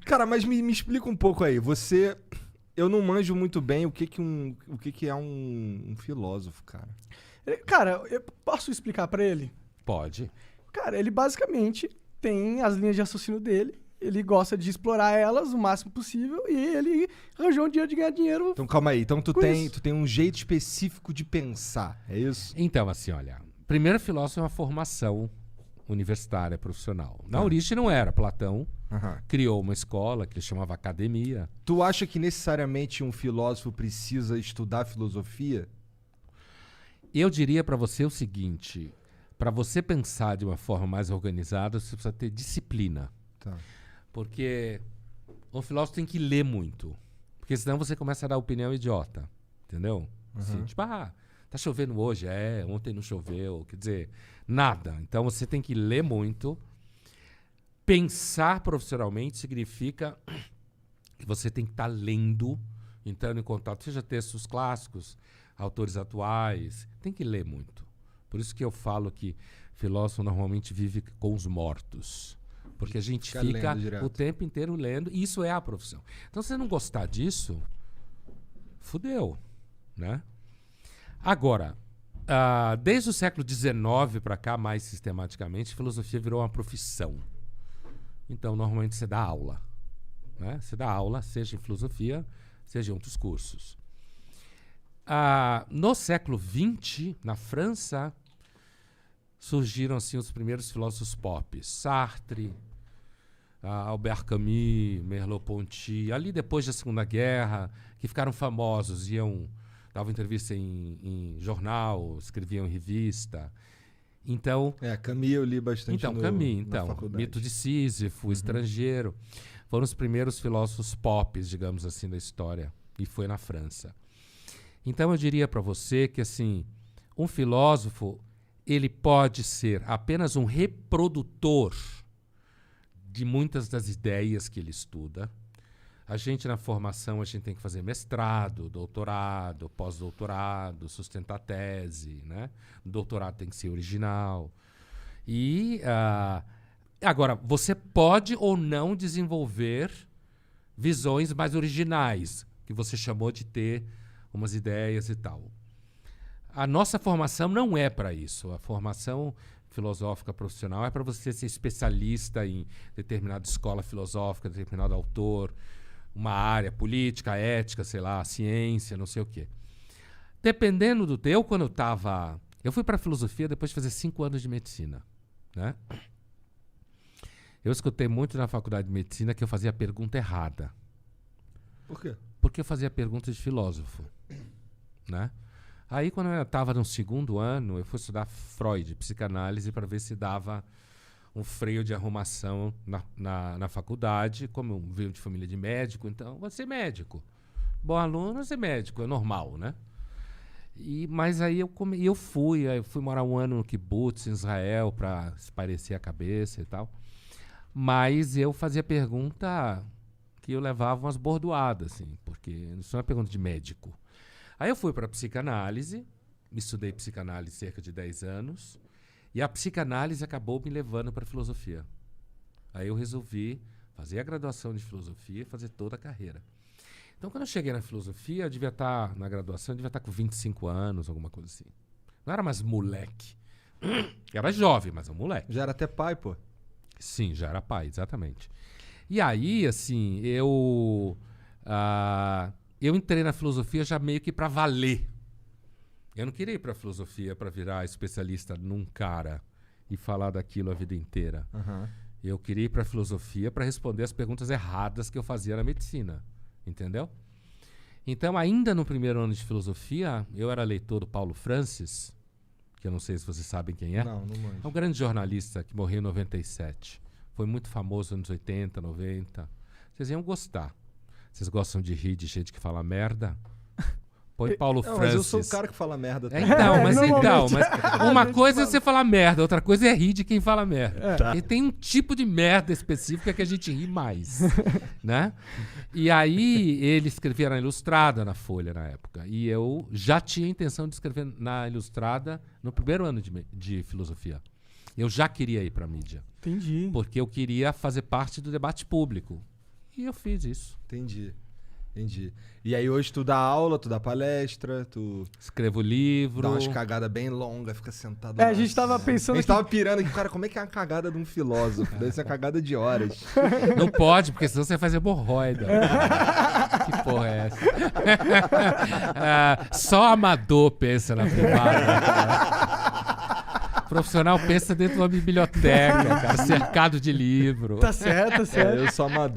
Cara, mas me explica um pouco aí. Eu não manjo muito bem o que é um filósofo, cara. Cara, eu posso explicar pra ele? Pode. Cara, ele basicamente tem as linhas de raciocínio dele, ele gosta de explorar elas o máximo possível e ele arranjou um dia de ganhar dinheiro. Então calma aí. Então tu Com tem, isso. tu tem um jeito específico de pensar, é isso? Então, assim, olha. Primeiro filósofo é uma formação universitária, profissional. Na Tá. origem não era. Platão Aham. criou uma escola que ele chamava academia. Tu acha que necessariamente um filósofo precisa estudar filosofia? Eu diria para você o seguinte: para você pensar de uma forma mais organizada, você precisa ter disciplina. Tá. Porque o filósofo tem que ler muito. Porque senão você começa a dar opinião idiota. Entendeu? Assim, tipo, tá chovendo hoje? Ontem não choveu. Quer dizer, nada. Então você tem que ler muito. Pensar profissionalmente significa que você tem que estar lendo, entrando em contato, seja textos clássicos, autores atuais. Tem que ler muito. Por isso que eu falo que filósofo normalmente vive com os mortos. Porque a gente Fica fica lendo direto. o tempo inteiro lendo, e isso é a profissão. Então, se você não gostar disso, fudeu, né? Agora, desde o século XIX para cá, mais sistematicamente, filosofia virou uma profissão. Então, normalmente você dá aula, né? Você dá aula, seja em filosofia, seja em outros cursos. No século XX, na França, surgiram assim os primeiros filósofos pop. Sartre, Albert Camus, Merleau-Ponty, ali depois da Segunda Guerra, que ficaram famosos, davam entrevista em jornal, escreviam em revista. Então, Camus eu li bastante Camus, na faculdade. Mito de Sísifo, Estrangeiro, foram os primeiros filósofos pop, digamos assim, da história, e foi na França. Então eu diria para você que assim, um filósofo, ele pode ser apenas um reprodutor de muitas das ideias que ele estuda. A gente, na formação, a gente tem que fazer mestrado, doutorado, pós-doutorado, sustentar tese, né? O doutorado tem que ser original. E, agora, você pode ou não desenvolver visões mais originais, que você chamou de ter umas ideias e tal. A nossa formação não é para isso. A formação filosófica profissional é para você ser especialista em determinada escola filosófica, determinado autor, uma área política, ética, sei lá, ciência, não sei o quê. Dependendo do teu, quando eu fui para filosofia depois de fazer 5 anos de medicina, né? Eu escutei muito na faculdade de medicina que eu fazia a pergunta errada. Por quê? Porque eu fazia perguntas de filósofo, né? Aí, quando eu estava no 2º ano, eu fui estudar Freud, psicanálise, para ver se dava um freio de arrumação na faculdade. Como eu venho de família de médico, então, vou ser médico. Bom aluno, ser médico, é normal, né? Mas aí eu fui morar 1 ano no kibbutz, em Israel, para espairecer a cabeça e tal. Mas eu fazia pergunta que eu levava umas bordoadas, assim, porque isso não é pergunta de médico. Aí eu fui para a psicanálise, estudei psicanálise cerca de 10 anos, e a psicanálise acabou me levando para a filosofia. Aí eu resolvi fazer a graduação de filosofia e fazer toda a carreira. Então, quando eu cheguei na filosofia, eu devia estar, na graduação, eu devia estar com 25 anos, alguma coisa assim. Não era mais moleque. Era jovem, mas é um moleque. Já era até pai, pô. Sim, já era pai, exatamente. E aí, assim, eu entrei na filosofia já meio que para valer. Eu não queria ir para a filosofia para virar especialista num cara e falar daquilo a vida inteira. Eu queria ir para a filosofia para responder as perguntas erradas que eu fazia na medicina. Entendeu? Então, ainda no 1º ano de filosofia, eu era leitor do Paulo Francis, que eu não sei se vocês sabem quem é. Não manjo. É um grande jornalista que morreu em 97. Foi muito famoso nos anos 80, 90. Vocês iam gostar. Vocês gostam de rir de gente que fala merda? Põe Paulo Francis. Mas eu sou o cara que fala merda. Também. Mas normalmente. uma A gente coisa é fala. você falar merda, outra coisa é rir de quem fala merda. Tá. E tem um tipo de merda específica que a gente ri mais, né? E aí ele escrevia na Ilustrada, na Folha, na época. E eu já tinha a intenção de escrever na Ilustrada no 1º ano de filosofia. Eu já queria ir para a mídia. Entendi. Porque eu queria fazer parte do debate público. E eu fiz isso. Entendi. E aí hoje tu dá aula, tu dá palestra, tu Escrevo livro. dá umas cagadas bem longas, fica sentado A gente tava pensando A gente tava pirando aqui, cara, como é que é uma cagada de um filósofo? Deve ser uma cagada de horas. Não pode, porque senão você vai fazer hemorroida. Que porra é essa? Só amador pensa na privada. Cara. Profissional pensa dentro de uma biblioteca, cara, cercado de livro. Tá certo, tá certo. Eu sou amador.